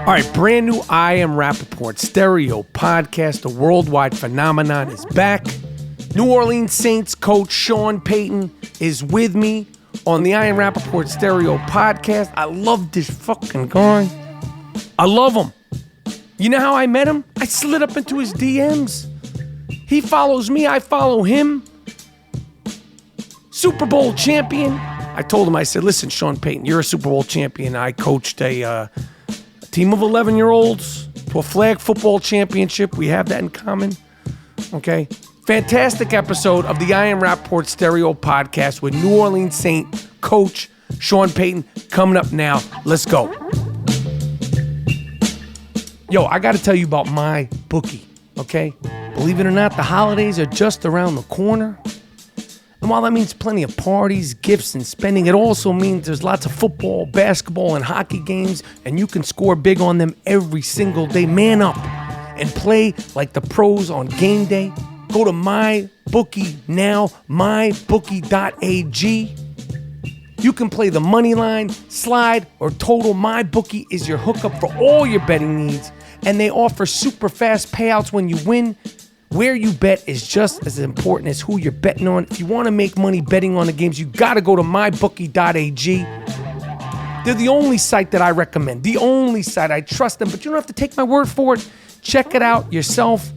All right, brand new I Am Rapaport stereo podcast. The worldwide phenomenon is back. New Orleans Saints coach Sean Payton is with me on the I Am Rapaport stereo podcast. I love this fucking guy. I love him. You know how I met him? I slid up into his DMs. He follows me, I follow him. Super Bowl champion. I told him, I said, listen, Sean Payton, you're a Super Bowl champion. I coached a team of 11-year-olds to a flag football championship. We have that in common. Okay? Fantastic episode of the I Am Rapaport stereo podcast with New Orleans Saint coach Sean Payton coming up now. Let's go. Yo, I got to tell you about my bookie, okay? Believe it or not, the holidays are just around the corner. And while that means plenty of parties, gifts, and spending, it also means there's lots of football, basketball, and hockey games, and you can score big on them every single day. Man up and play like the pros on game day. Go to MyBookie now, mybookie.ag. You can play the money line, slide, or total. MyBookie is your hookup for all your betting needs, and they offer super fast payouts when you win. Where you bet is just as important as who you're betting on. If you want to make money betting on the games, you got to go to mybookie.ag. They're the only site that I recommend. The only site. I trust them, but you don't have to take my word for it. Check it out yourself.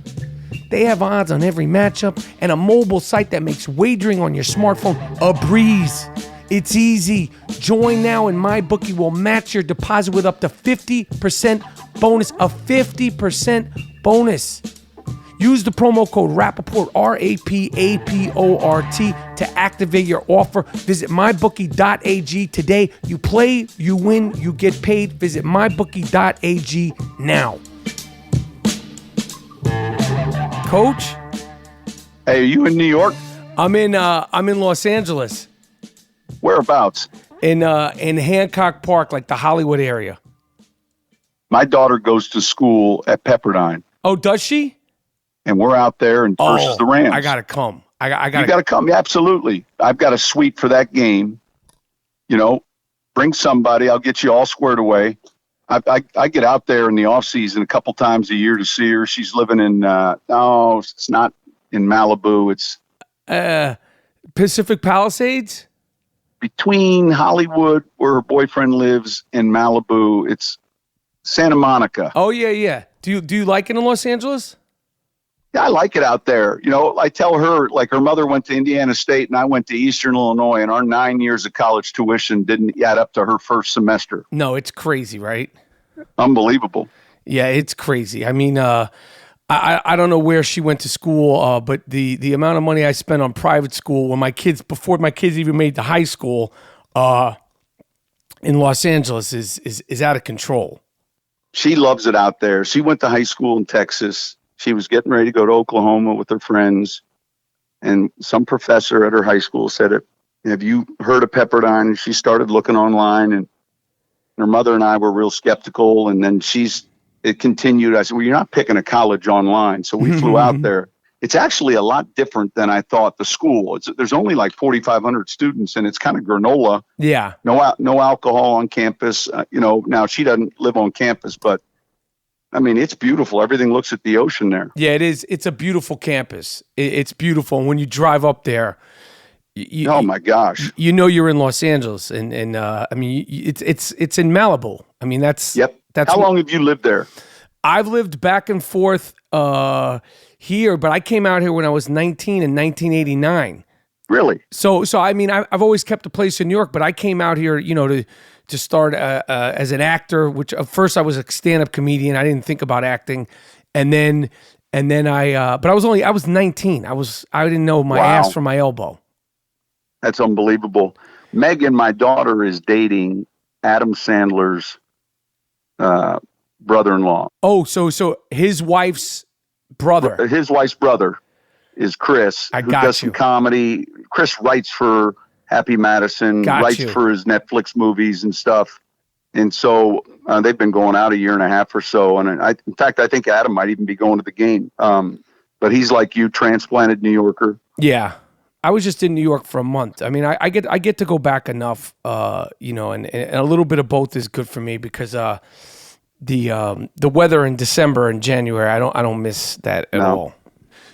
They have odds on every matchup and a mobile site that makes wagering on your smartphone a breeze. It's easy. Join now and MyBookie will match your deposit with up to 50% bonus. A 50% bonus. Use the promo code Rapaport, RAPAPORT, to activate your offer. Visit mybookie.ag today. You play, you win, you get paid. Visit mybookie.ag now. Coach? Hey, are you in New York? I'm in Los Angeles. Whereabouts? In Hancock Park, like the Hollywood area. My daughter goes to school at Pepperdine. Oh, does she? And we're out there and versus the Rams. I gotta come. I You gotta come. Yeah, absolutely. I've got a suite for that game. You know, bring somebody. I'll get you all squared away. I get out there in the off season a couple times a year to see her. She's living in no, it's not in Malibu. It's Pacific Palisades? Between Hollywood, where her boyfriend lives, and Malibu. It's Santa Monica. Oh yeah. Do you like it in Los Angeles? Yeah, I like it out there. You know, I tell her, like, her mother went to Indiana State and I went to Eastern Illinois, and our 9 years of college tuition didn't add up to her first semester. No, it's crazy, right? Unbelievable. Yeah, it's crazy. I mean, I don't know where she went to school, but the amount of money I spent on private school before my kids even made the high school in Los Angeles is out of control. She loves it out there. She went to high school in Texas. She was getting ready to go to Oklahoma with her friends, and some professor at her high school said, have you heard of Pepperdine? And she started looking online, and her mother and I were real skeptical, and then it continued. I said, well, you're not picking a college online. So we flew out there. It's actually a lot different than I thought. The school, there's only like 4,500 students, and it's kind of granola. Yeah. No alcohol on campus. Now she doesn't live on campus, but I mean, it's beautiful. Everything looks at the ocean there. Yeah, it is. It's a beautiful campus. It's beautiful. And when you drive up there, oh my gosh, you're in Los Angeles, and I mean, it's in Malibu. I mean, that's How long have you lived there? I've lived back and forth here, but I came out here when I was 19 in 1989. Really? So I mean, I've always kept a place in New York, but I came out here, to start as an actor, which at first I was a stand-up comedian. I didn't think about acting. And then but I was 19. I didn't know my ass from my elbow. That's unbelievable. Megan, my daughter, is dating Adam Sandler's brother-in-law. Oh, so his wife's brother. His wife's brother is Chris, who does some comedy. Chris writes for Happy Madison, writes for his Netflix movies and stuff. And so they've been going out a year and a half or so. And in fact, I think Adam might even be going to the game. But he's like you, transplanted New Yorker. Yeah. I was just in New York for a month. I mean, I get to go back enough, and a little bit of both is good for me because, the weather in December and January. I don't miss that at all.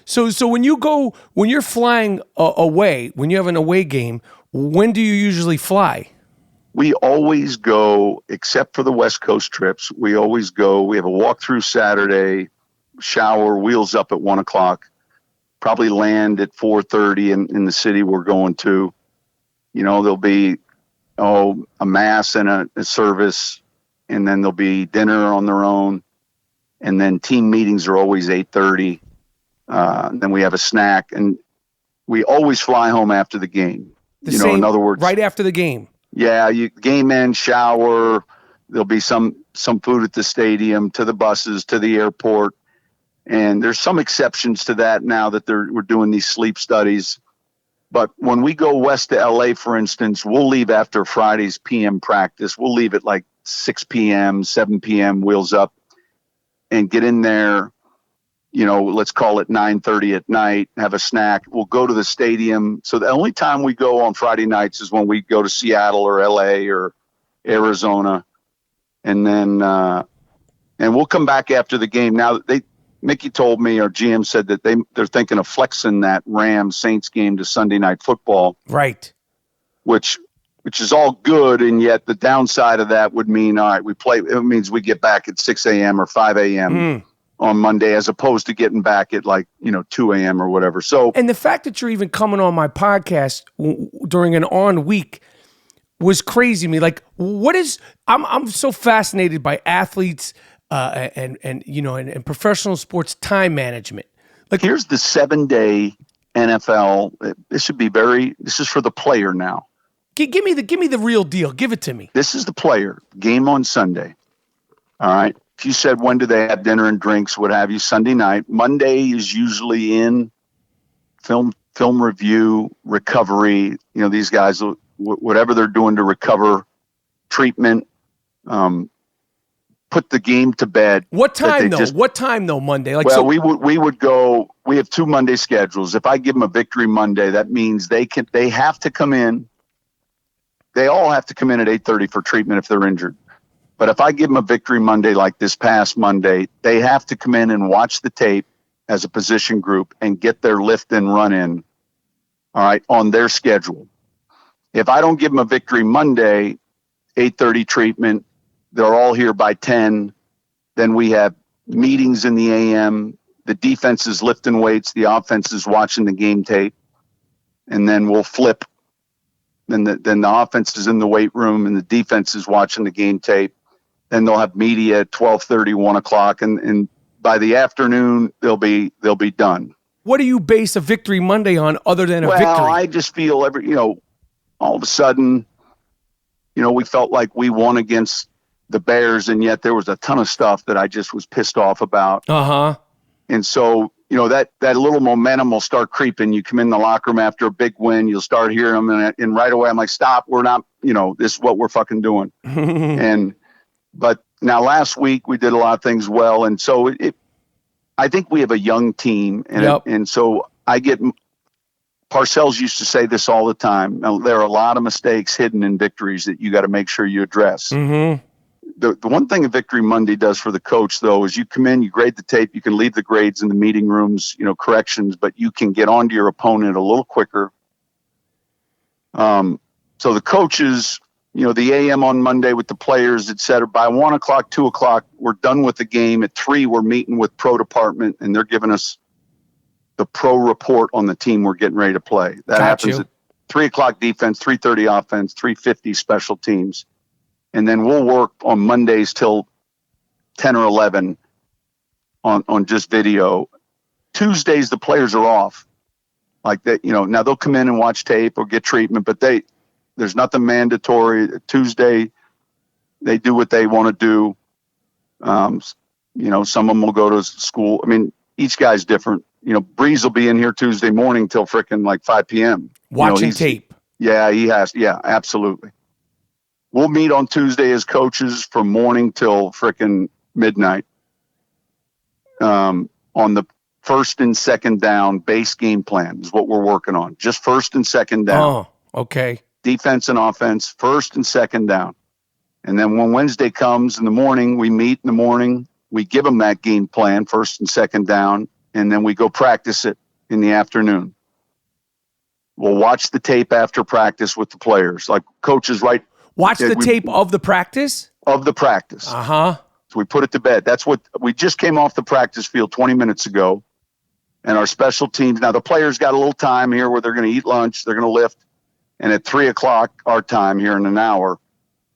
So when you're flying away, when you have an away game, when do you usually fly? We always go, except for the West Coast trips. We always go. We have a walkthrough Saturday, shower, wheels up at 1:00. Probably land at 4:30 in the city we're going to. There'll be a mass and a service, and then there'll be dinner on their own, and then team meetings are always 8:30. Then we have a snack, and we always fly home after the game. In other words, right after the game. Yeah, game end, shower. There'll be some food at the stadium, to the buses, to the airport. And there's some exceptions to that now that we're doing these sleep studies. But when we go west to LA, for instance, we'll leave after Friday's PM practice. We'll leave at like 6 p.m., 7 p.m., wheels up, and get in there, let's call it 9:30 at night, have a snack. We'll go to the stadium. So the only time we go on Friday nights is when we go to Seattle or LA or Arizona. And then, and we'll come back after the game. Now, Mickey told me, our GM said that they're thinking of flexing that Rams Saints game to Sunday Night Football. Right. Which is all good, and yet the downside of that would mean, all right, it means we get back at 6 a.m. or 5 a.m. On Monday, as opposed to getting back at 2 a.m. or whatever. So, and the fact that you're even coming on my podcast during an on week was crazy to me. Like, I'm so fascinated by athletes and professional sports time management. Like, here's the 7-day NFL. This is for the player now. Give me the real deal. Give it to me. This is the player. Game on Sunday. All right. If you said, when do they have dinner and drinks, what have you, Sunday night. Monday is usually in film review, recovery. These guys, whatever they're doing to recover, treatment, put the game to bed. What time though? Monday? We would go. We have 2 Monday schedules. If I give them a victory Monday, that means they have to come in. They all have to come in at 8:30 for treatment if they're injured. But if I give them a victory Monday, like this past Monday, they have to come in and watch the tape as a position group and get their lift and run in, all right, on their schedule. If I don't give them a victory Monday, 8:30 treatment, they're all here by 10. Then we have meetings in the AM. The defense is lifting weights. The offense is watching the game tape. And then we'll flip. Then the offense is in the weight room and the defense is watching the game tape. Then they'll have media at 12:30, 1:00, and by the afternoon they'll be done. What do you base a victory Monday on other than a victory? Well, I just feel all of a sudden, we felt like we won against the Bears, and yet there was a ton of stuff that I just was pissed off about. And so, that little momentum will start creeping. You come in the locker room after a big win, you'll start hearing them, and right away I'm like, stop, we're not, this is what we're fucking doing. But now last week we did a lot of things well. And so I think we have a young team. And so Parcells used to say this all the time. Now, there are a lot of mistakes hidden in victories that you got to make sure you address. The one thing a victory Monday does for the coach, though, is you come in, you grade the tape, you can leave the grades in the meeting rooms, corrections, but you can get onto your opponent a little quicker. So the coaches, the AM on Monday with the players, et cetera, by 1:00, 2:00, we're done with the game. At 3, we're meeting with pro department, and they're giving us the pro report on the team we're getting ready to play. That happens at 3:00 defense, 3:30 offense, 3:50 special teams. And then we'll work on Mondays till 10 or 11 on just video. Tuesdays, the players are off. Like that, now they'll come in and watch tape or get treatment, but there's nothing mandatory. Tuesday, they do what they want to do. Some of them will go to school. I mean, each guy's different. Brees will be in here Tuesday morning till frickin' like 5 p.m. Watching tape. Yeah, he has. Yeah, absolutely. We'll meet on Tuesday as coaches from morning till frickin' midnight. On the first and second down base game plan is what we're working on. Just first and second down. Oh, okay. Defense and offense, first and second down. And then when Wednesday comes in the morning, we meet in the morning. We give them that game plan, first and second down, and then we go practice it in the afternoon. We'll watch the tape after practice with the players. Like coaches, right? Watch the tape of the practice? Of the practice. Uh-huh. So we put it to bed. That's what we just came off the practice field 20 minutes ago. And our special teams, now the players got a little time here where they're going to eat lunch, they're going to lift. And at 3 o'clock our time here in an hour,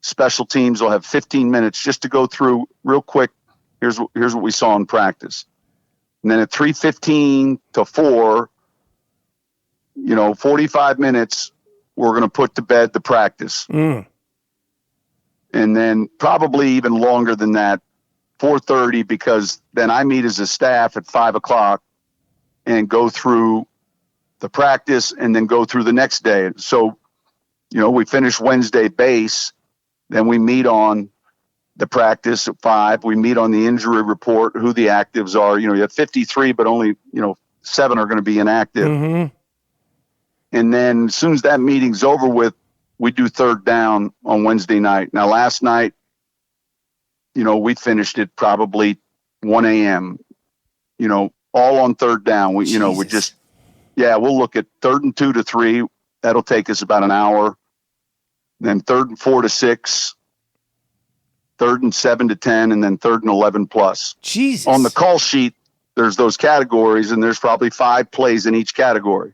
special teams will have 15 minutes just to go through real quick. Here's what we saw in practice. And then at 3:15 to 4, 45 minutes, we're going to put to bed the practice. And then probably even longer than that, 4:30, because then I meet as a staff at 5 o'clock and go through the practice and then go through the next day. So, we finish Wednesday base, then we meet on the practice at 5. We meet on the injury report, who the actives are. You have 53, but only, 7 are going to be inactive. Mm-hmm. And then as soon as that meeting's over with, we do third down on Wednesday night. Now, last night, we finished it probably 1 a.m., all on third down. We'll look at 3rd and 2 to 3. That'll take us about an hour. Then 3rd and 4 to 6, 3rd and 7 to 10, and then 3rd and 11 plus. Jesus. On the call sheet, there's those categories, and there's probably 5 plays in each category.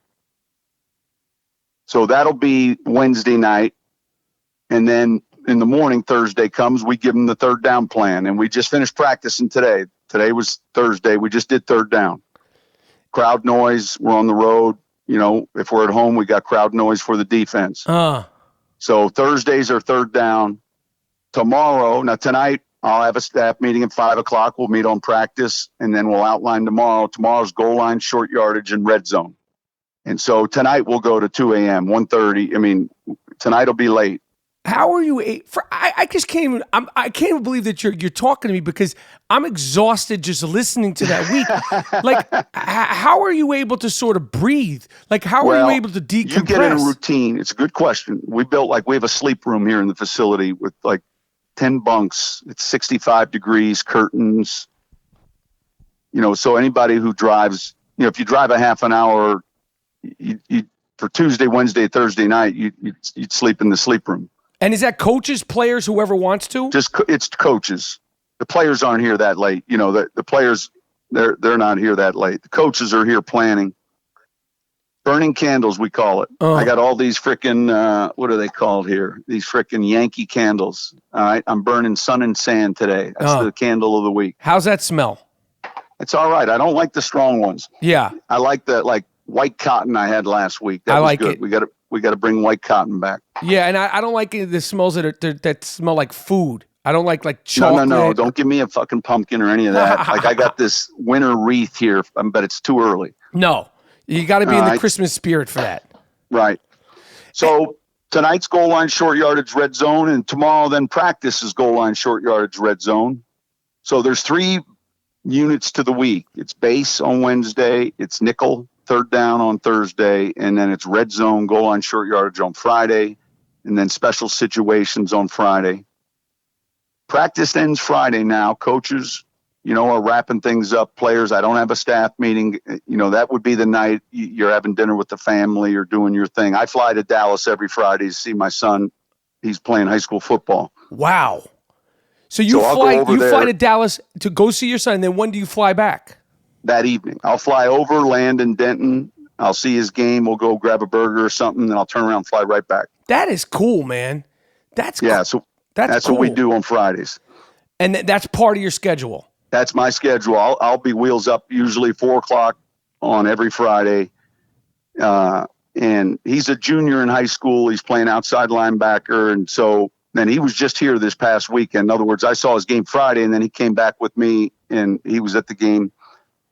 So that'll be Wednesday night. And then in the morning, Thursday comes, we give them the third down plan. And we just finished practicing today. Today was Thursday. We just did third down. Crowd noise, we're on the road. If we're at home, we got crowd noise for the defense. So Thursdays are third down. Tonight, I'll have a staff meeting at 5 o'clock. We'll meet on practice, and then we'll outline tomorrow. Tomorrow's goal line, short yardage, and red zone. And so tonight we'll go to 2 a.m., 1:30. Tonight will be late. How are you? I just can't even. I can't even believe that you're talking to me, because I'm exhausted just listening to that week. Like, how are you able to sort of breathe? Like, how are you able to decompress? You get in a routine. It's a good question. We have a sleep room here in the facility with 10 bunks. It's 65 degrees, curtains. So anybody who drives, if you drive a half an hour, you for Tuesday, Wednesday, Thursday night, you'd sleep in the sleep room. And is that coaches, players, whoever wants to? It's coaches. The players aren't here that late. The players, they're not here that late. The coaches are here planning. Burning candles, we call it. I got all these frickin', what are they called here? These frickin' Yankee candles. All right, I'm burning sun and sand today. That's the candle of the week. How's that smell? It's all right. I don't like the strong ones. Yeah. I like the white cotton I had last week. That was good. It. We got to bring white cotton back. Yeah, and I don't like the smells that smell like food. I don't like chocolate. No. Don't give me a fucking pumpkin or any of that. I got this winter wreath here, but it's too early. No, you got to be in the Christmas spirit for that. Right. So tonight's goal line, short yardage, red zone, and tomorrow then practice is goal line, short yardage, red zone. So there's 3 units to the week. It's base on Wednesday. It's nickel, third down on Thursday, and then it's red zone, goal line, short yardage on Friday, and then special situations on Friday. Practice ends Friday now. Coaches, are wrapping things up. Players, I don't have a staff meeting. That would be the night you're having dinner with the family or doing your thing. I fly to Dallas every Friday to see my son. He's playing high school football. Wow. So you fly to Dallas to go see your son, and then when do you fly back? That evening. I'll fly over, land in Denton. I'll see his game. We'll go grab a burger or something, and I'll turn around and fly right back. That is cool, man. That's So that's cool. What we do on Fridays. And that's part of your schedule. That's my schedule. I'll be wheels up usually 4 o'clock on every Friday. And he's a junior in high school. He's playing outside linebacker. And so then he was just here this past weekend. In other words, I saw his game Friday, and then he came back with me, and he was at the game.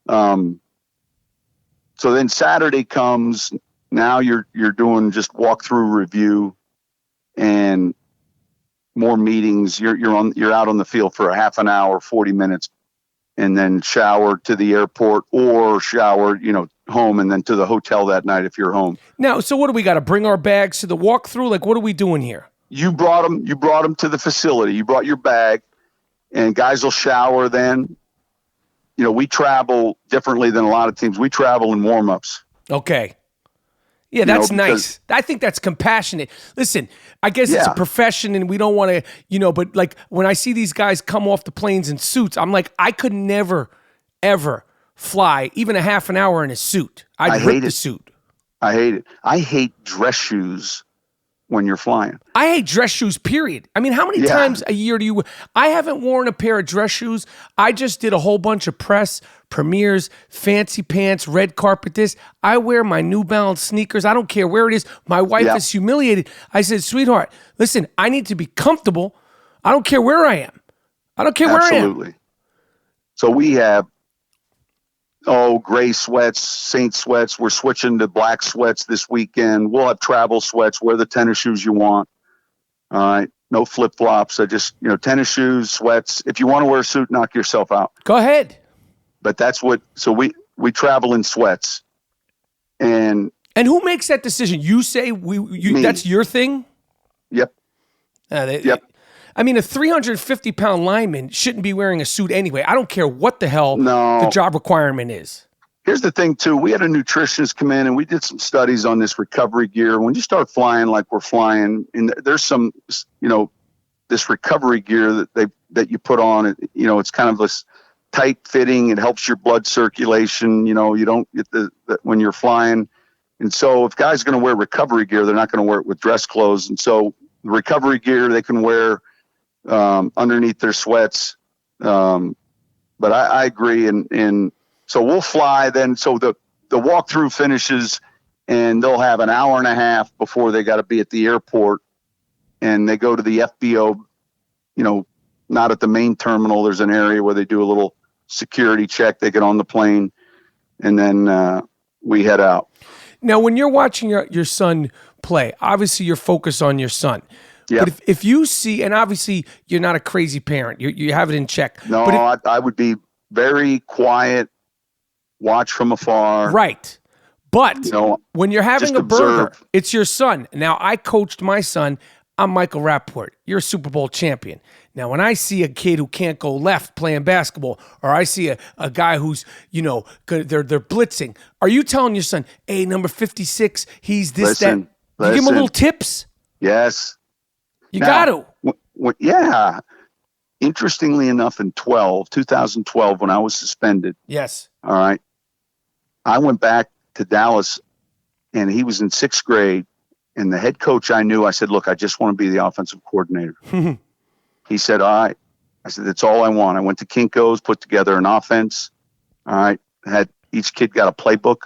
So then Saturday comes. Now you're doing just walkthrough review and more meetings. You're out on the field for a half an hour, 40 minutes, and then shower to the airport or shower, home, and then to the hotel that night if you're home. Now, so what do we got to bring our bags to the walkthrough? Like, what are we doing here? you brought them to the facility. You brought your bag, and guys will shower then. You know, we travel differently than a lot of teams. We travel in warm-ups. Okay. Yeah, that's nice. I think that's compassionate. Listen, I guess it's a profession and we don't want to, but like when I see these guys come off the planes in suits, I'm like, I could never, ever fly even a half an hour in a suit. I'd rip the suit. I hate it. I hate dress shoes when you're flying. I hate dress shoes, period. I mean, how many times a year do you... I haven't worn a pair of dress shoes. I just did a whole bunch of press, premieres, fancy pants, red carpet this. I wear my New Balance sneakers. I don't care where it is. My wife is humiliated. I said, sweetheart, listen, I need to be comfortable. I don't care where I am. I don't care where I am. Absolutely. So we have, gray sweats, Saint sweats. We're switching to black sweats this weekend. We'll have travel sweats. Wear the tennis shoes you want. All right. No flip-flops. I just, tennis shoes, sweats. If you want to wear a suit, knock yourself out. Go ahead. But that's so we travel in sweats. And who makes that decision? You say that's your thing? Yep. Yep. I mean, a 350-pound lineman shouldn't be wearing a suit anyway. I don't care what the hell the job requirement is. Here's the thing, too. We had a nutritionist come in, and we did some studies on this recovery gear. When you start flying like we're flying, and there's some, this recovery gear that you put on, it's kind of this tight fitting. It helps your blood circulation. You don't get the when you're flying. And so if guys are going to wear recovery gear, they're not going to wear it with dress clothes. And so the recovery gear they can wear underneath their sweats. But I agree. And so we'll fly then. So the walkthrough finishes and they'll have an hour and a half before they got to be at the airport, and they go to the FBO, not at the main terminal. There's an area where they do a little security check. They get on the plane, and then we head out. Now, when you're watching your son play, obviously you're focused on your son. Yeah. But if you see, and obviously you're not a crazy parent, you have it in check. No, but I would be very quiet, watch from afar. Right. But when you're having a burger, it's your son. Now, I coached my son. I'm Michael Rapaport. You're a Super Bowl champion. Now, when I see a kid who can't go left playing basketball, or I see a guy who's, they're blitzing, are you telling your son, hey, number 56, he's this, that? You give him a little tips? Yes. You got to. Yeah. Interestingly enough, in 2012, when I was suspended. Yes. All right. I went back to Dallas, and he was in 6th grade. And the head coach I knew, I said, look, I just want to be the offensive coordinator. He said, all right. I said, that's all I want. I went to Kinko's, put together an offense. All right. Had each kid got a playbook.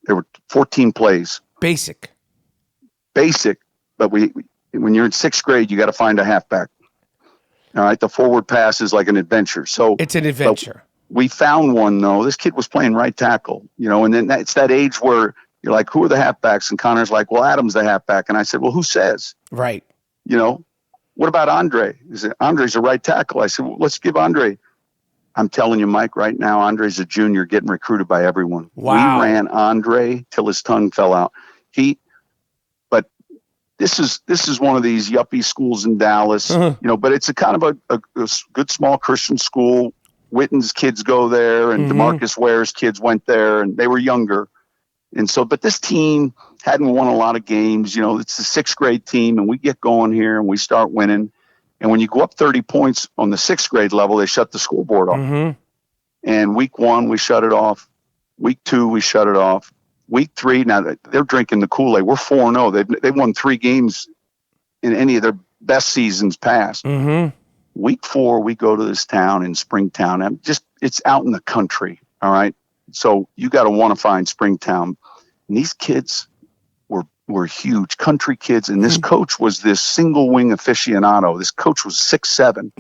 There were 14 plays. Basic. But when you're in 6th grade, you got to find a halfback. All right. The forward pass is like an adventure. So it's an adventure. We found one, though. This kid was playing right tackle, and then it's that age where you're like, who are the halfbacks? And Connor's like, well, Adam's the halfback. And I said, well, who says? Right. What about Andre? He said, Andre's a right tackle. I said, well, let's give Andre. I'm telling you, Mike, right now, Andre's a junior getting recruited by everyone. Wow. We ran Andre till his tongue fell out. But this is one of these yuppie schools in Dallas, but it's a kind of a good small Christian school. Witten's kids go there, and DeMarcus Ware's kids went there, and they were younger. And so, but this team hadn't won a lot of games. It's a 6th grade team, and we get going here and we start winning. And when you go up 30 points on the 6th grade level, they shut the scoreboard off. And week 1, we shut it off. Week 2, we shut it off. Week 3, now they're drinking the Kool-Aid. We're 4-0. They've won 3 games in any of their best seasons past. Week 4, we go to this town in Springtown. It's out in the country. All right. So you got to want to find Springtown. And these kids were huge country kids. And this coach was this single wing aficionado. This coach was 6'7".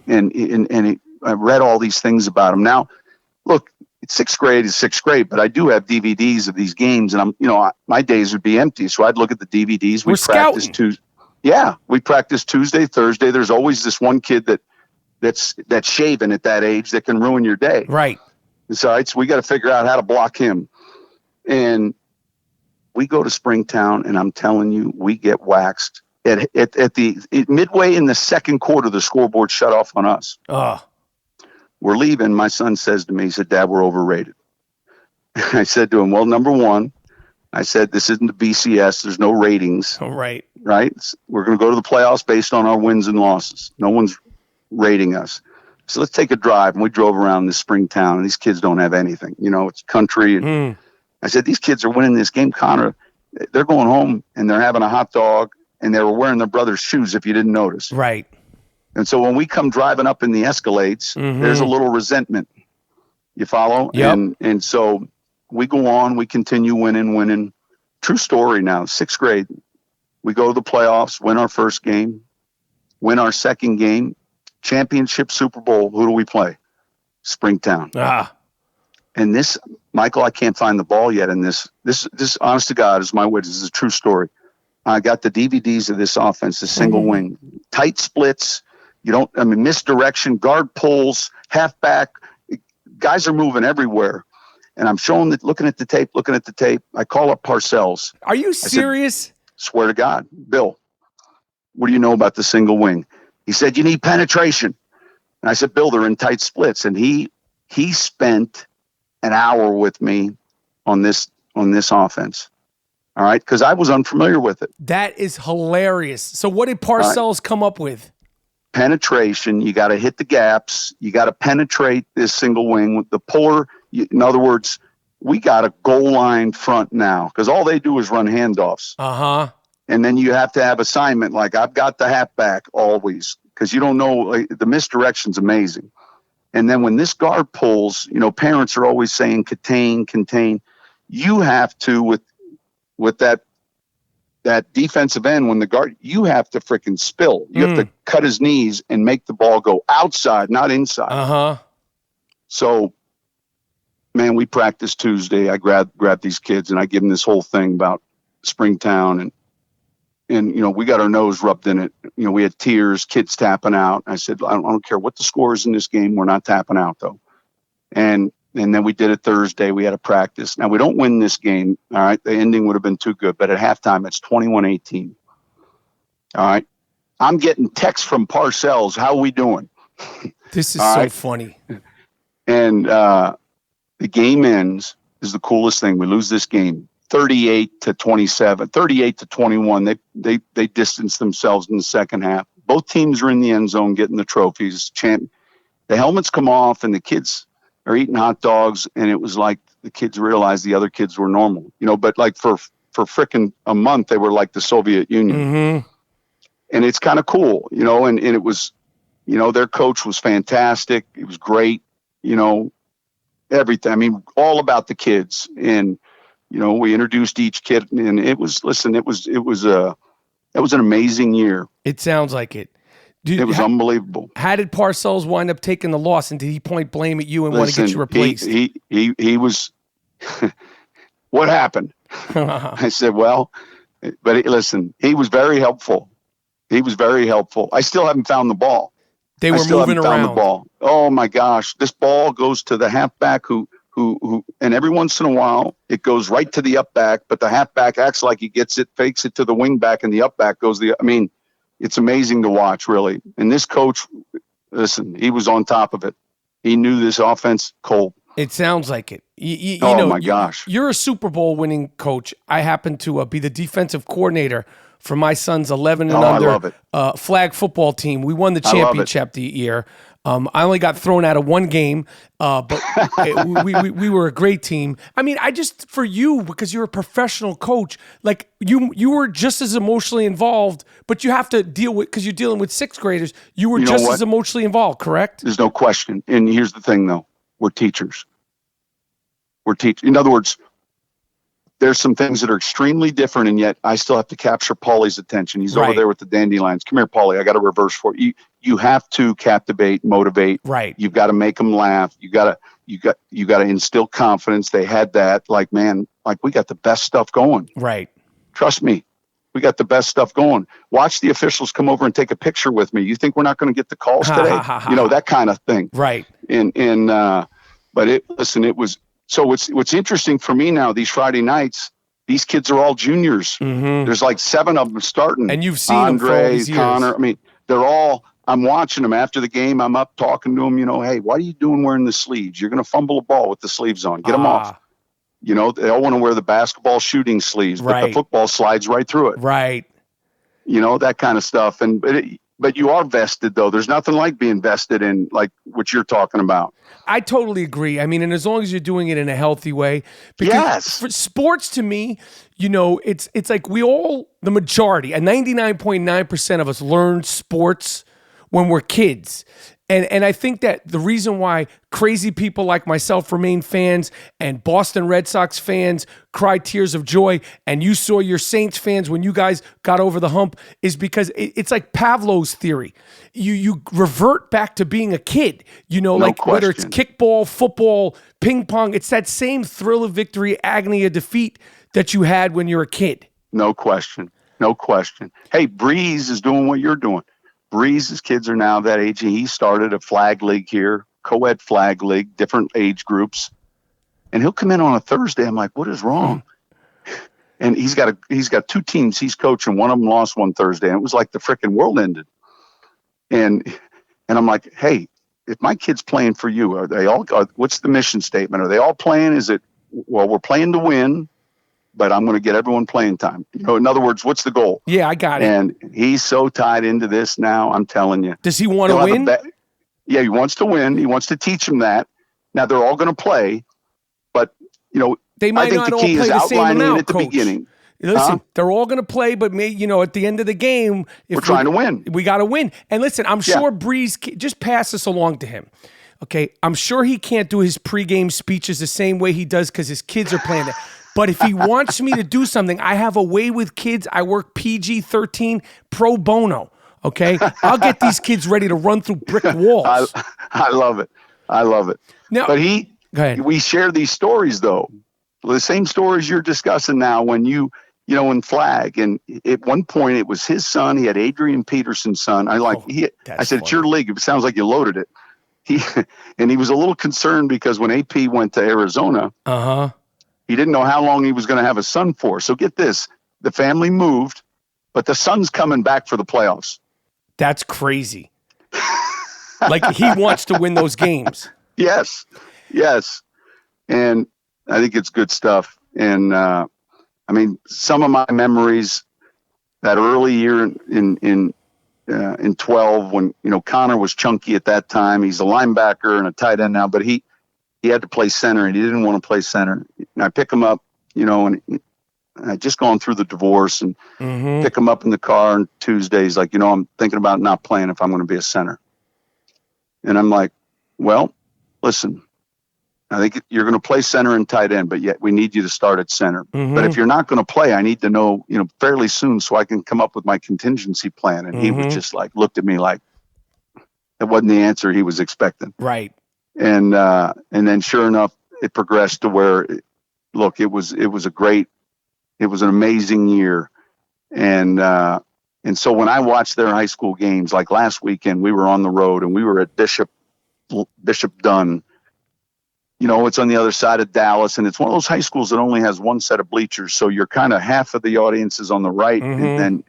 And I read all these things about him. Now, look, it's 6th grade is 6th grade, but I do have DVDs of these games, and my days would be empty. So I'd look at the DVDs. We're scouting. We practice Tuesday, Thursday. There's always this one kid that's shaven at that age that can ruin your day. Right. So we got to figure out how to block him. And we go to Springtown, and I'm telling you, we get waxed Midway in the second quarter, the scoreboard shut off on us. Oh, We're leaving. My son says to me, he said, "Dad, we're overrated." I said to him, "Well, number one," I said, "this isn't the BCS. There's no ratings, right. right? We're going to go to the playoffs based on our wins and losses. No one's rating us. So let's take a drive." And we drove around this spring town, and these kids don't have anything. It's country. And I said, "These kids are winning this game, Connor. They're going home, and they're having a hot dog, and they were wearing their brother's shoes, if you didn't notice." Right. And so when we come driving up in the Escalades, there's a little resentment. You follow? Yep. And so we go on, we continue winning. True story now, 6th grade. We go to the playoffs, win our first game, win our second game, championship Super Bowl. Who do we play? Springtown. And this, Michael, I can't find the ball yet in this. This honest to God, is my witness. This is a true story. I got the DVDs of this offense, the single wing, tight splits. Misdirection, guard pulls, halfback. Guys are moving everywhere. And I'm looking at the tape. I call up Parcells. Are you serious? I said, "Swear to God, Bill, what do you know about the single wing?" He said, "You need penetration." And I said, "Bill, they're in tight splits." And he spent an hour with me on this offense. All right, because I was unfamiliar with it. That is hilarious. So what did Parcells come up with? Penetration. You got to hit the gaps. You got to penetrate this single wing with the puller. In other words, we got a goal line front now, because all they do is run handoffs. And then you have to have assignment. Like, I've got the halfback always, because you don't know, like, the misdirection's amazing. And then when this guard pulls, parents are always saying contain. You have to, with that defensive end, when the guard, you have to freaking spill. You have to cut his knees and make the ball go outside, not inside. So, man, we practiced Tuesday. I grabbed these kids and I give them this whole thing about Springtown, and we got our nose rubbed in it. We had tears, kids tapping out. I said, I don't care what the score is in this game. We're not tapping out, though. And then we did it Thursday. We had a practice. Now, we don't win this game. All right. The ending would have been too good. But at halftime, it's 21-18. All right. I'm getting texts from Parcells. How are we doing? This is so funny. And the game ends. Is the coolest thing. We lose this game 38-27, 38-21. They distance themselves in the second half. Both teams are in the end zone getting the trophies. The helmets come off, and the kids are eating hot dogs, and it was like the kids realized the other kids were normal, but like for frickin' a month, they were like the Soviet Union. And it's kind of cool, and it was, their coach was fantastic. It was great, everything. I mean, all about the kids. And, we introduced each kid, and it was an amazing year. It sounds like it. Dude, it was unbelievable. How did Parcells wind up taking the loss, and did he point blame at you and want to get you replaced? He was. What happened? I said, well, but listen, he was very helpful. I still haven't found the ball. They were moving around. Found the ball. Oh my gosh, this ball goes to the halfback who, and every once in a while it goes right to the up back, but the halfback acts like he gets it, fakes it to the wing back, and the up back goes it's amazing to watch, really. And this coach, listen, he was on top of it. He knew this offense cold. It sounds like it. My gosh. You're a Super Bowl winning coach. I happen to be the defensive coordinator for my son's 11 and under flag football team. We won the championship the year. I only got thrown out of one game, but we were a great team. I mean, for you, because you're a professional coach, like you were just as emotionally involved, but you have to deal with, because you're dealing with 6th graders, you were just as emotionally involved, correct? There's no question. And here's the thing, though. We're teachers. In other words, there's some things that are extremely different, and yet I still have to capture Paulie's attention. He's over there with the dandelions. Come here, Paulie. I got a reverse for you. You have to captivate, motivate. Right. You've got to make them laugh. You got to instill confidence. They had that. Like, man, like, we got the best stuff going. Right. Trust me. We got the best stuff going. Watch the officials come over and take a picture with me. You think we're not going to get the calls today? That kind of thing. Right. But it was. So what's interesting for me now, these Friday nights, these kids are all juniors. There's like 7 of them starting. And you've seen them for all these years. Connor. I mean, they're all, I'm watching them after the game. I'm up talking to them, hey, what are you doing wearing the sleeves? You're going to fumble a ball with the sleeves on. Get them off. They all want to wear the basketball shooting sleeves, but the football slides right through it. Right. That kind of stuff. But you are vested, though. There's nothing like being vested in like what you're talking about. I totally agree. I mean, and as long as you're doing it in a healthy way. Because for sports, to me, it's like the majority, and 99.9% of us learn sports when we're kids. And I think that the reason why crazy people like myself remain fans and Boston Red Sox fans cry tears of joy, and you saw your Saints fans when you guys got over the hump, is because it's like Pavlov's theory. You revert back to being a kid, whether it's kickball, football, ping pong, it's that same thrill of victory, agony of defeat that you had when you're a kid. No question. No question. Hey, Brees is doing what you're doing. Brees' kids are now that age. He started a flag league here, co-ed flag league, different age groups. And he'll come in on a Thursday. I'm like, what is wrong? And he's got 2 teams he's coaching. One of them lost one Thursday. And it was like the freaking world ended. And I'm like, hey, if my kid's playing for you, what's the mission statement? Are they all playing? Is it, well, we're playing to win, but I'm going to get everyone playing time. In other words, what's the goal? Yeah, I got it. And he's so tied into this now, I'm telling you. Does he want to win? Yeah, he wants to win. He wants to teach them that. Now, they're all going to play, but, they might not all play the same amount, at the beginning. Listen, they're all going to play, but at the end of the game, we're trying to win. We got to win. And listen, I'm sure Brees, just pass this along to him. Okay, I'm sure he can't do his pregame speeches the same way he does because his kids are playing it. But if he wants me to do something, I have a way with kids. I work PG-13 pro bono, okay? I'll get these kids ready to run through brick walls. I love it. I love it. Now, but go ahead. We share these stories, though. The same stories you're discussing now when in flag. And at one point, it was his son. He had Adrian Peterson's son. I said, it's your league. It sounds like you loaded it. And he was a little concerned because when AP went to Arizona, he didn't know how long he was going to have a son for. So get this, the family moved, but the son's coming back for the playoffs. That's crazy. Like he wants to win those games. Yes. And I think it's good stuff. And some of my memories that early year in 12 when, Connor was chunky at that time. He's a linebacker and a tight end now, but he had to play center and he didn't want to play center. And I pick him up, and I just gone through the divorce and pick him up in the car on Tuesdays. Like, I'm thinking about not playing if I'm going to be a center. And I'm like, well, listen, I think you're going to play center and tight end, but yet we need you to start at center. But if you're not going to play, I need to know, fairly soon so I can come up with my contingency plan. And he was just like, looked at me like that wasn't the answer he was expecting. Right. And then sure enough, it progressed to where, it was an amazing year. And so when I watched their high school games, like last weekend, we were on the road and we were at Bishop Dunn. It's on the other side of Dallas, and it's one of those high schools that only has one set of bleachers. So you're kind of half of the audience is on the right. And then,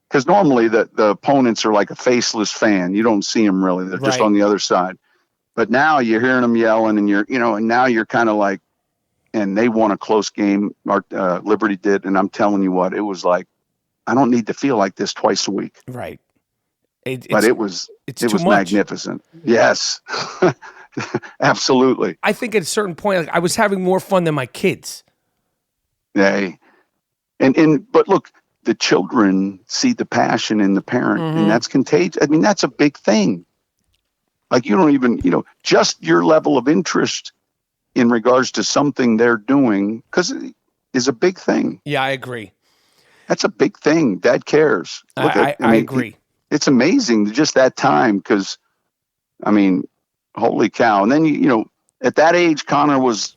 because normally the opponents are like a faceless fan. You don't see them really. They're just on the other side. But now you're hearing them yelling and and now you're kind of like, and they won a close game. Liberty did. And I'm telling you what, it was like, I don't need to feel like this twice a week. Right. But it was magnificent. Yes. Absolutely. I think at a certain point, I was having more fun than my kids. But look, the children see the passion in the parent, and that's contagious. I mean, that's a big thing. Like you don't even, just your level of interest in regards to something they're doing, because it is a big thing. Yeah, I agree. That's a big thing. Dad cares. I agree. It's amazing just that time, because, holy cow. And then, at that age, Connor was,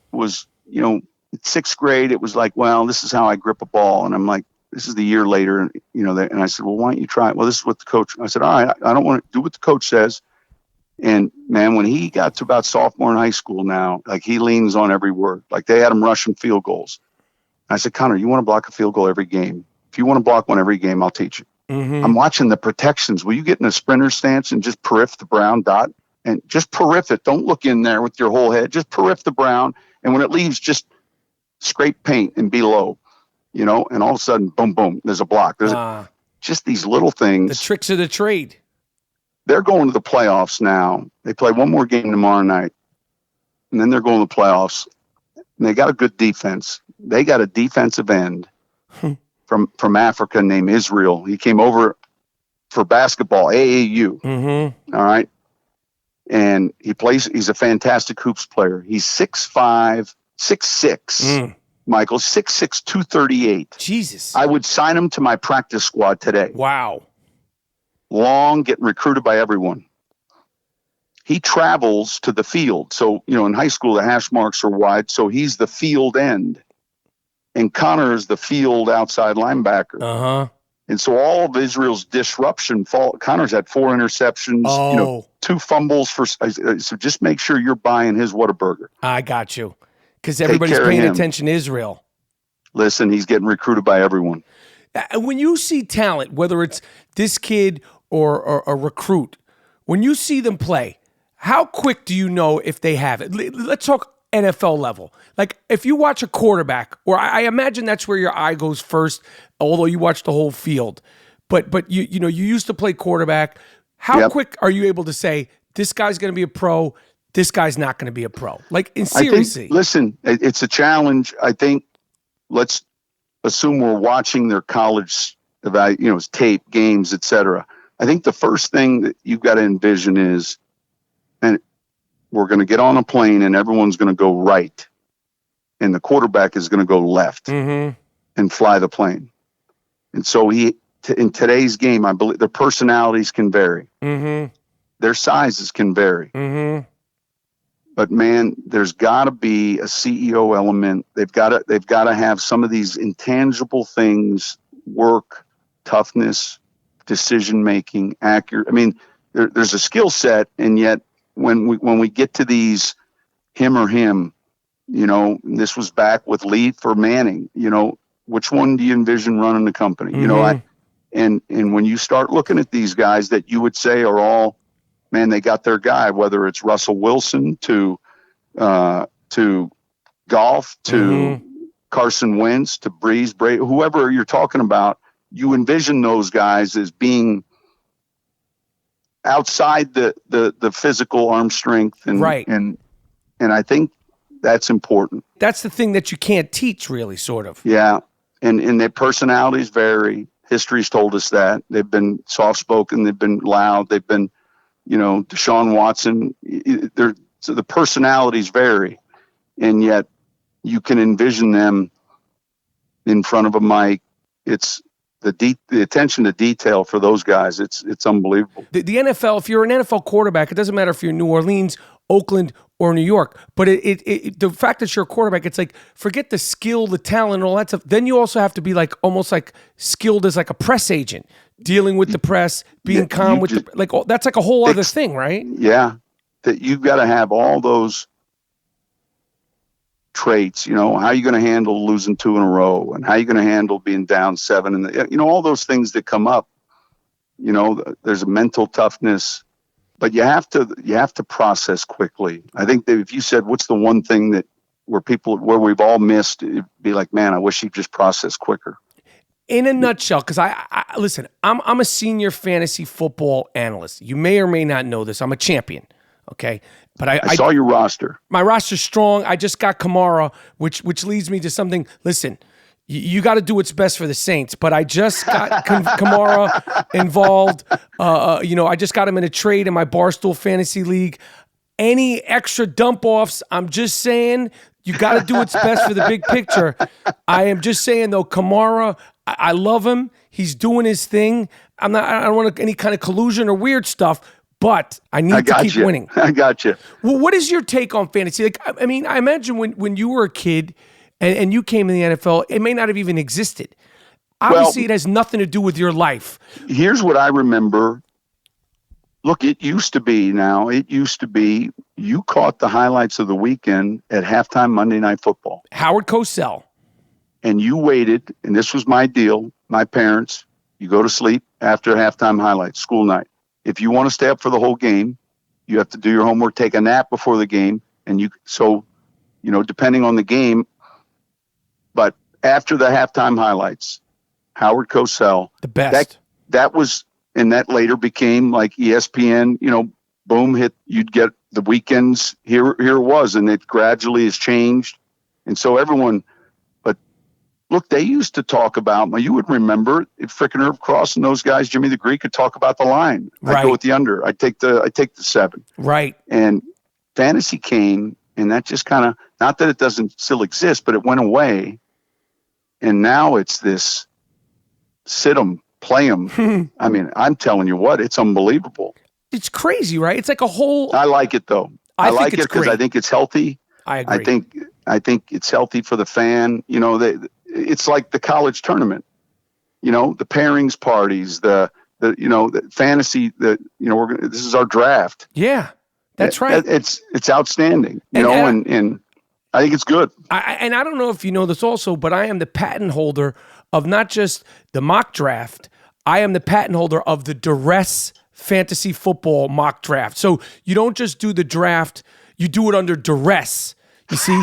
sixth grade. It was like, well, this is how I grip a ball. And I'm like, this is the year later. And, and I said, well, why don't you try it? Well, this is what the coach, I said, all right, I don't want to do what the coach says. And man, when he got to about sophomore in high school now, like he leans on every word, like they had him rushing field goals. I said, Connor, you want to block a field goal every game? If you want to block one every game, I'll teach you. Mm-hmm. I'm watching the protections. Will you get in a sprinter stance and just periff the brown dot? And just periff it. Don't look in there with your whole head. Just periff the brown. And when it leaves, just scrape paint and be low, and all of a sudden, boom, boom, there's a block. Just these little things. The tricks of the trade. They're going to the playoffs now. They play one more game tomorrow night, and then they're going to the playoffs. And they got a good defense. They got a defensive end from Africa named Israel. He came over for basketball, AAU. Mm-hmm. All right. And he's a fantastic hoops player. He's 6'5", 6'6", Michael, 6'6", 238. Jesus. I would sign him to my practice squad today. Wow. Long, getting recruited by everyone. He travels to the field. So, in high school, the hash marks are wide. So he's the field end. And Connor is the field outside linebacker. Uh-huh. And so all of Israel's disruption Connor's had 4 interceptions, 2 fumbles so just make sure you're buying his Whataburger. I got you. Because everybody's paying attention to Israel. Listen, he's getting recruited by everyone. When you see talent, whether it's this kid or a recruit, when you see them play, how quick do you know if they have it? Let's talk NFL level. Like if you watch a quarterback, or I imagine that's where your eye goes first, although you watch the whole field. But you used to play quarterback. How quick are you able to say this guy's going to be a pro, this guy's not going to be a pro? Like in seriously. Listen, it's a challenge. I think let's assume we're watching their college tape, games, etc. I think the first thing that you've got to envision is, and we're going to get on a plane and everyone's going to go right, and the quarterback is going to go left and fly the plane. And so in today's game, I believe their personalities can vary. Mm-hmm. Their sizes can vary. Mm-hmm. But man, there's got to be a CEO element. They've got to have some of these intangible things: work, toughness, decision making, accurate. I mean, there's a skill set, and yet when we get to these him or him, this was back with Lee for Manning. Which one do you envision running the company? And when you start looking at these guys that you would say are all, man, they got their guy, whether it's Russell Wilson to Golf to Carson Wentz to Brees, whoever you're talking about, you envision those guys as being outside the physical arm strength and right. And I think that's important. That's the thing that you can't teach, really, sort of. Yeah, and their personalities vary. History's told us that. They've been soft-spoken, they've been loud, they've been, Deshaun Watson. So the personalities vary, and yet you can envision them in front of a mic. It's the attention to detail for those guys. It's unbelievable. The NFL, if you're an NFL quarterback, it doesn't matter if you're in New Orleans, Oakland, or New York. But the fact that you're a quarterback, it's like, forget the skill, the talent, and all that stuff. Then you also have to be like almost like skilled as like a press agent, dealing with the press, being calm with that's like a whole other thing, right? Yeah, that you've got to have all those traits. How are you going to handle losing 2 in a row, and how are you going to handle being down 7, and all those things that come up. There's a mental toughness. But you have to process quickly. I think that if you said, what's the one thing where we've all missed, it'd be like, man, I wish you'd just process quicker. In a nutshell, because I listen, I'm a senior fantasy football analyst. You may or may not know this. I'm a champion, okay? But I saw your roster. My roster's strong. I just got Kamara, which leads me to something. Listen, you got to do what's best for the Saints, but I just got Kamara involved. I just got him in a trade in my Barstool Fantasy League. Any extra dump-offs, I'm just saying, you got to do what's best for the big picture. I am just saying, though, Kamara, I love him. He's doing his thing. I don't want any kind of collusion or weird stuff, but I need to keep winning. I got you. Well, what is your take on fantasy? Like, I mean, I imagine when you were a kid, and you came in the NFL, it may not have even existed. Obviously, it has nothing to do with your life. Here's what I remember. Look, it used to be you caught the highlights of the weekend at halftime Monday Night Football. Howard Cosell. and you waited, and this was my deal, my parents, you go to sleep after halftime highlights, school night. If you want to stay up for the whole game, you have to do your homework, take a nap before the game, and depending on the game, but after the halftime highlights, Howard Cosell, the best. That was, and that later became like ESPN, boom, hit, you'd get the weekends, here it was, and it gradually has changed. And so everyone, but look, they used to talk about, you would remember, if frickin' Herb Cross and those guys, Jimmy the Greek, could talk about the line. Right. I'd go with the under. I'd take the 7. Right. And fantasy came, and that just kind of, not that it doesn't still exist, but it went away. And now it's this sit 'em, play 'em. I mean, I'm telling you what, it's unbelievable. It's crazy, right? It's like a whole. I like it though. I like it because great. I think it's healthy. I agree. I think it's healthy for the fan. It's like the college tournament. The pairings parties, the fantasy. This is our draft. Yeah, that's right. It's outstanding. And I think it's good. I don't know if you know this also, but I am the patent holder of not just the mock draft. I am the patent holder of the duress fantasy football mock draft. So you don't just do the draft, you do it under duress. You see?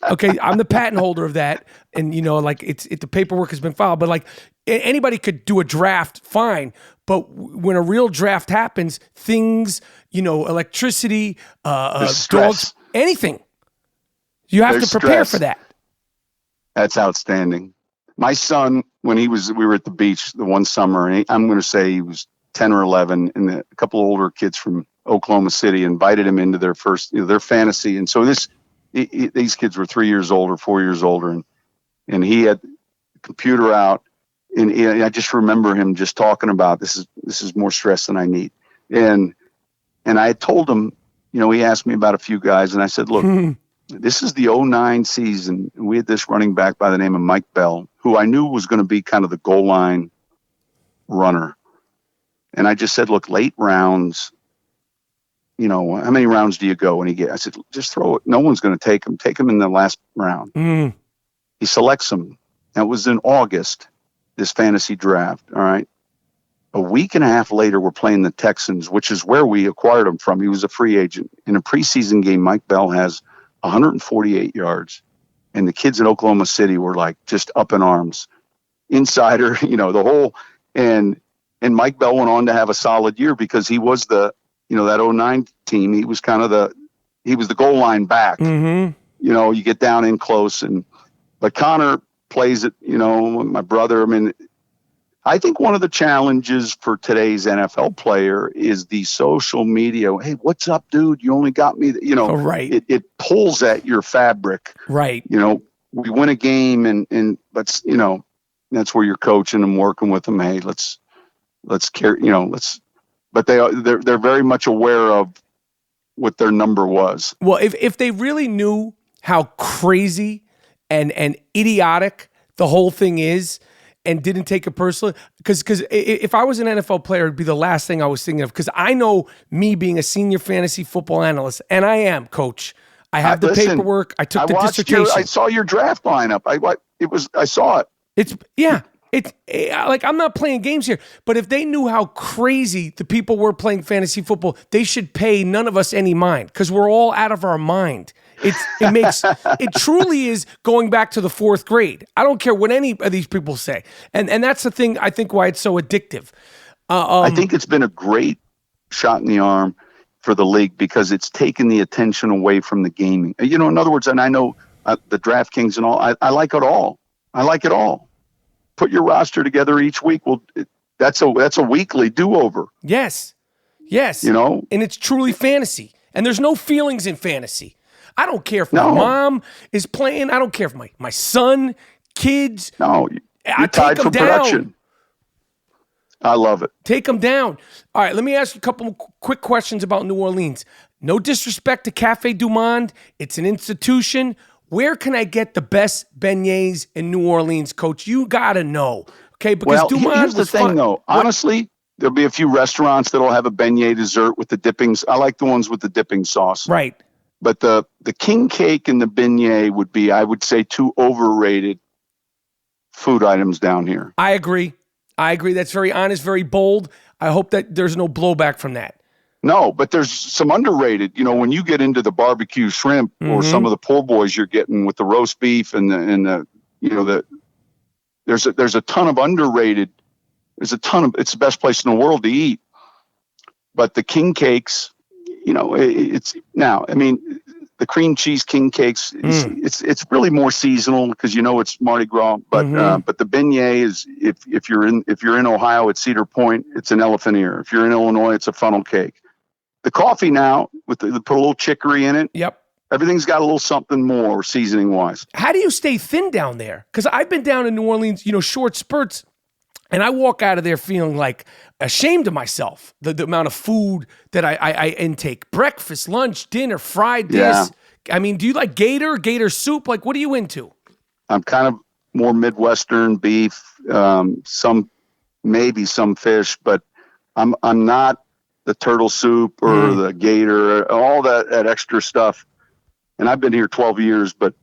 Okay, I'm the patent holder of that. And, the paperwork has been filed. But, anybody could do a draft, fine. But when a real draft happens, things, electricity, dogs, anything. You have to prepare for that. That's outstanding. My son, when we were at the beach the one summer, and I'm going to say he was 10 or 11, and a couple of older kids from Oklahoma City invited him into their first, their fantasy. And so these kids were 3 years older, 4 years older, and he had the computer out, and I just remember him just talking about this is more stress than I need. And I had told him, he asked me about a few guys, and I said, look, this is the 09 season. And we had this running back by the name of Mike Bell, who I knew was going to be kind of the goal line runner. And I just said, look, late rounds, how many rounds do you go when he gets? I said, just throw it. No one's going to take him. Take him in the last round. He selects him. That was in August, this fantasy draft. All right. A week and a half later, we're playing the Texans, which is where we acquired him from. He was a free agent. In a preseason game, Mike Bell has 148 yards. And the kids in Oklahoma City were just up in arms. Insider, the whole, and Mike Bell went on to have a solid year because he was that 09 team. He was he was the goal line back. Mm-hmm. You get down in close, but Connor plays it, my brother. I mean, I think one of the challenges for today's NFL player is the social media. Hey, what's up, dude? You only got me, right. It pulls at your fabric. Right. We win a game and let's, that's where you're coaching and working with them. Hey, let's carry, but they're very much aware of what their number was. Well, if they really knew how crazy and idiotic the whole thing is and didn't take it personally, because if I was an NFL player, it'd be the last thing I was thinking of, because I know me being a senior fantasy football analyst, and I am, Coach. I have the paperwork. I took the dissertation. I saw your draft lineup. I saw it. I'm not playing games here, but if they knew how crazy the people were playing fantasy football, they should pay none of us any mind, because we're all out of our mind. It truly is going back to the fourth grade. I don't care what any of these people say. And that's the thing, I think, why it's so addictive. I think it's been a great shot in the arm for the league because it's taken the attention away from the gaming. In other words, and I know the DraftKings and all, I like it all. I like it all. Put your roster together each week. Well, that's a weekly do-over. Yes. And it's truly fantasy. And there's no feelings in fantasy. I don't care if my mom is playing. I don't care if my son, kids. No, you're tied for production. I love it. Take them down. All right, let me ask you a couple quick questions about New Orleans. No disrespect to Cafe Du Monde. It's an institution. Where can I get the best beignets in New Orleans, Coach? You got to know. Okay, because Du Monde here's the thing, though. Honestly, there'll be a few restaurants that'll have a beignet dessert with the dippings. I like the ones with the dipping sauce. Right. But the king cake and the beignet would be, I would say, two overrated food items down here. I agree. That's very honest, very bold. I hope that there's no blowback from that. No, but there's some underrated. When you get into the barbecue shrimp or some of the poor boys you're getting with the roast beef and there's a ton of underrated. It's the best place in the world to eat. But the king cakes, the cream cheese king cakes, it's really more seasonal because it's Mardi Gras. But the beignet is, if you're in Ohio, it's Cedar Point, it's an elephant ear. If you're in Illinois, it's a funnel cake. The coffee now, they put a little chicory in it. Yep. Everything's got a little something more seasoning wise. How do you stay thin down there? Because I've been down in New Orleans, short spurts, and I walk out of there feeling like ashamed of myself. The amount of food that I intake: breakfast, lunch, dinner, fried this. Yeah. I mean, do you like gator soup? Like, what are you into? I'm kind of more Midwestern beef, maybe some fish, but I'm not the turtle soup or the gator, all that extra stuff. And I've been here 12 years, but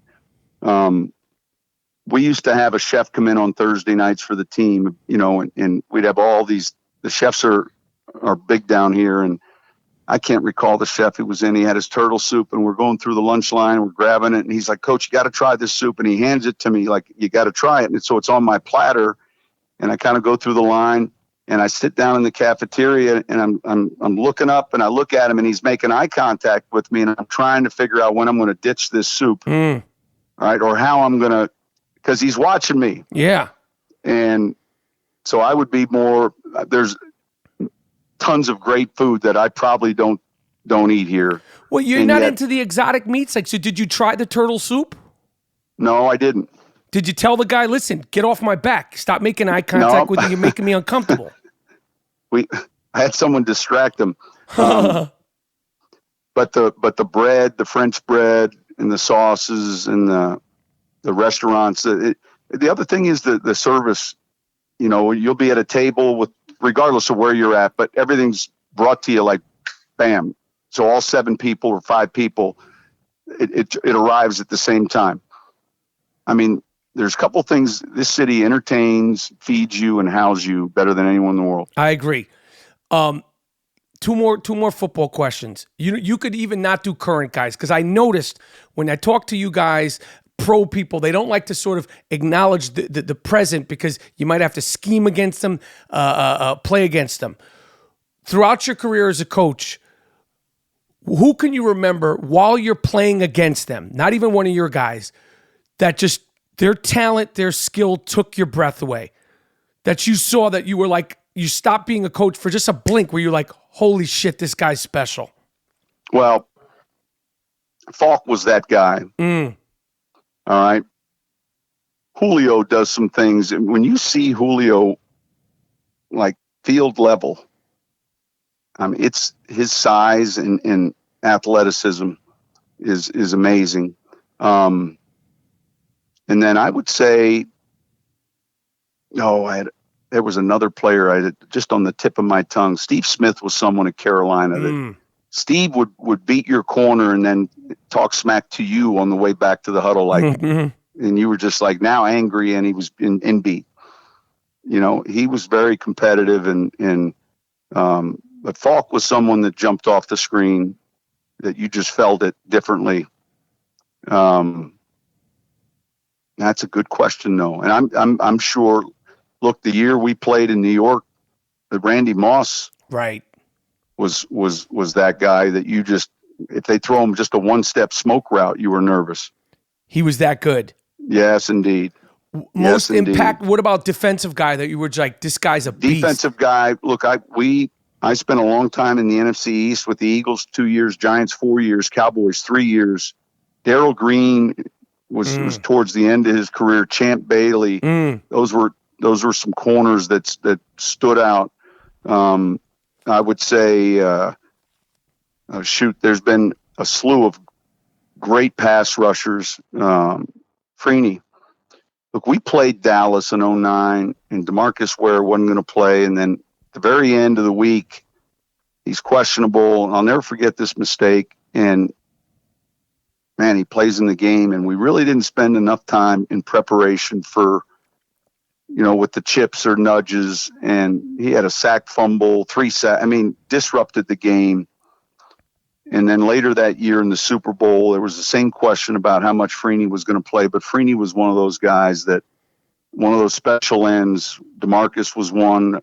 we used to have a chef come in on Thursday nights for the team, and we'd have all these. The chefs are big down here, and I can't recall the chef who was in. He had his turtle soup, and we're going through the lunch line, and we're grabbing it, and he's like, "Coach, you got to try this soup," and he hands it to me like, "You got to try it." And so it's on my platter, and I kind of go through the line. And I sit down in the cafeteria, and I'm looking up, and I look at him, and he's making eye contact with me, and I'm trying to figure out when I'm going to ditch this soup, all right, or how I'm going to, because he's watching me. Yeah. And so I would be more. There's tons of great food that I probably don't eat here. Well, you're not into the exotic meats, so did you try the turtle soup? No, I didn't. Did you tell the guy, listen, get off my back. Stop making eye contact with me. You're making me uncomfortable. I had someone distract him. But the bread, the French bread and the sauces and the restaurants. The other thing is the service. You'll be at a table with, regardless of where you're at, but everything's brought to you like, bam. So all 7 people or 5 people, it arrives at the same time. I mean, there's a couple things. This city entertains, feeds you, and houses you better than anyone in the world. I agree. Two more football questions. You could even not do current guys, because I noticed when I talk to you guys, pro people, they don't like to sort of acknowledge the present because you might have to scheme against them, play against them. Throughout your career as a coach, who can you remember while you're playing against them, not even one of your guys, that just their talent, their skill took your breath away? That you saw that you were like, you stopped being a coach for just a blink where you're like, holy shit, this guy's special. Well, Falk was that guy. All right. Julio does some things. And when you see Julio like field level, I mean, it's his size and athleticism is amazing. And then I would say, there was another player I had just on the tip of my tongue. Steve Smith was someone at Carolina that Steve would beat your corner and then talk smack to you on the way back to the huddle, like, and you were just like now angry, and he was in beat. He was very competitive, but Falk was someone that jumped off the screen that you just felt it differently. That's a good question, though, and I'm sure. Look, the year we played in New York, the Randy Moss, right, was that guy that you just, if they throw him just a one-step smoke route, you were nervous. He was that good. Yes, indeed. Most impact. What about defensive guy that you were like, this guy's a beast? Defensive guy. Look, I spent a long time in the NFC East with the Eagles 2 years, Giants 4 years, Cowboys 3 years. Darryl Green was towards the end of his career. Champ Bailey. Those were some corners that stood out. I would say, there's been a slew of great pass rushers. Freeney. Look, we played Dallas in 2009, and DeMarcus Ware wasn't going to play. And then at the very end of the week, he's questionable. I'll never forget this mistake. And man, he plays in the game, and we really didn't spend enough time in preparation for, with the chips or nudges. And he had a sack fumble, 3 sacks. I mean, disrupted the game. And then later that year in the Super Bowl, there was the same question about how much Freeney was going to play. But Freeney was one of those guys one of those special ends. DeMarcus was one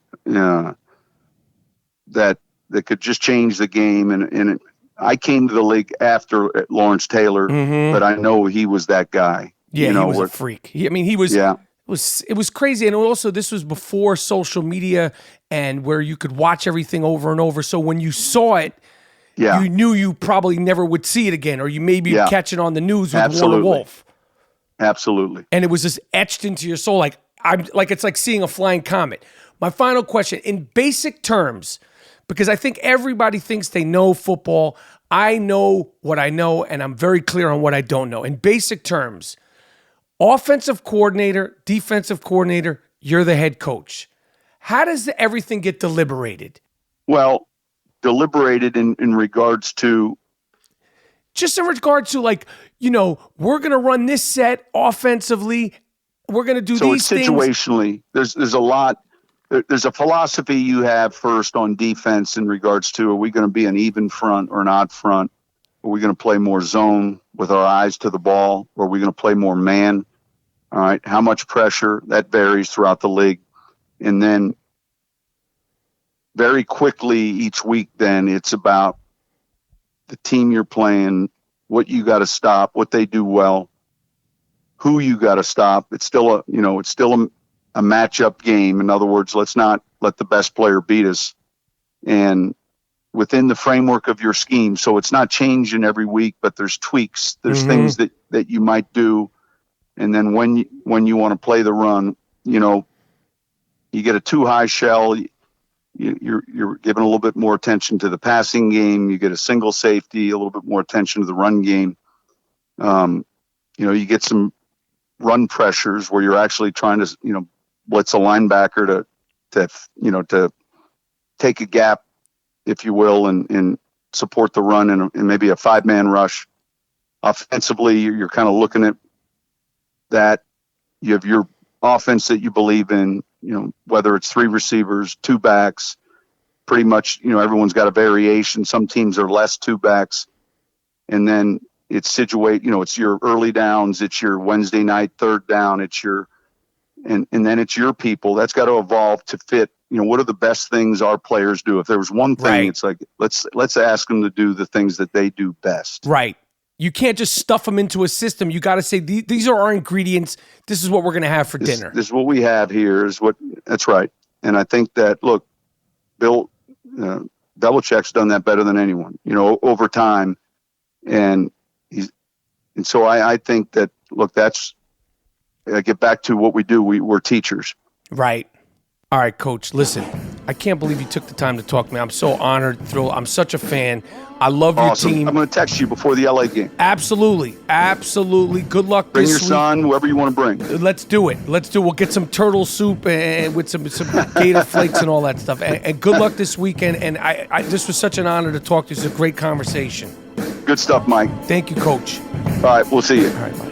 that could just change the game. And I came to the league after Lawrence Taylor, but I know he was that guy. Yeah, he was a freak. He was. Yeah. It was crazy. And also, this was before social media and where you could watch everything over and over. So when you saw it, you knew you probably never would see it again, or you maybe catch it on the news with Warner Wolf. Absolutely. And it was just etched into your soul. It's like seeing a flying comet. My final question, in basic terms, because I think everybody thinks they know football. I know what I know, and I'm very clear on what I don't know. In basic terms, offensive coordinator, defensive coordinator, you're the head coach. How does everything get deliberated? Well, deliberated in regards to? Just in regards to, we're going to run this set offensively. We're going to do these things. So it's situationally. There's a lot. There's a philosophy you have first on defense in regards to, are we going to be an even front or an odd front? Are we going to play more zone with our eyes to the ball? Or are we going to play more man? All right. How much pressure? That varies throughout the league. And then very quickly each week, then it's about the team you're playing, what you got to stop, what they do well, who you got to stop. It's still a matchup game. In other words, let's not let the best player beat us. And within the framework of your scheme, so it's not changing every week, but there's tweaks. There's things that you might do. And then when you want to play the run, you get a too high shell. You're giving a little bit more attention to the passing game. You get a single safety, a little bit more attention to the run game. You get some run pressures where you're actually trying to, blitz a linebacker to take a gap, if you will, and support the run and maybe a 5-man rush. Offensively, you're kind of looking at that. You have your offense that you believe in, whether it's 3 receivers, 2 backs, pretty much, everyone's got a variation. Some teams are less 2 backs. And then it's it's your early downs, it's your Wednesday night 3rd down, it's your, and then it's your people. That's got to evolve to fit, what are the best things our players do? If there was one thing, it's like, let's ask them to do the things that they do best. Right. You can't just stuff them into a system. You got to say, these are our ingredients. This is what we're going to have for dinner. This is what we have here. That's right. And I think that, look, Bill Belichick's done that better than anyone, over time. And so I think that, look, I get back to what we do. We're teachers. Right. All right, Coach, listen, I can't believe you took the time to talk to me. I'm so honored, thrilled. I'm such a fan. I love your team. I'm going to text you before the LA game. Absolutely. Absolutely. Good luck bring this week. Bring your son, whoever you want to bring. Let's do it. We'll get some turtle soup and with some gator flakes and all that stuff. And good luck this weekend. And I this was such an honor to talk to you. It's a great conversation. Good stuff, Mike. Thank you, Coach. All right, we'll see you. All right, bye.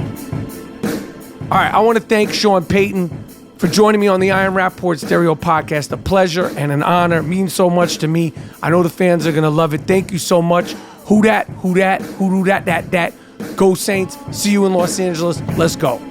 All right, I want to thank Sean Payton for joining me on the I AM RAPAPORT Stereo Podcast. A pleasure and an honor. It means so much to me. I know the fans are going to love it. Thank you so much. Who dat, that. Go Saints. See you in Los Angeles. Let's go.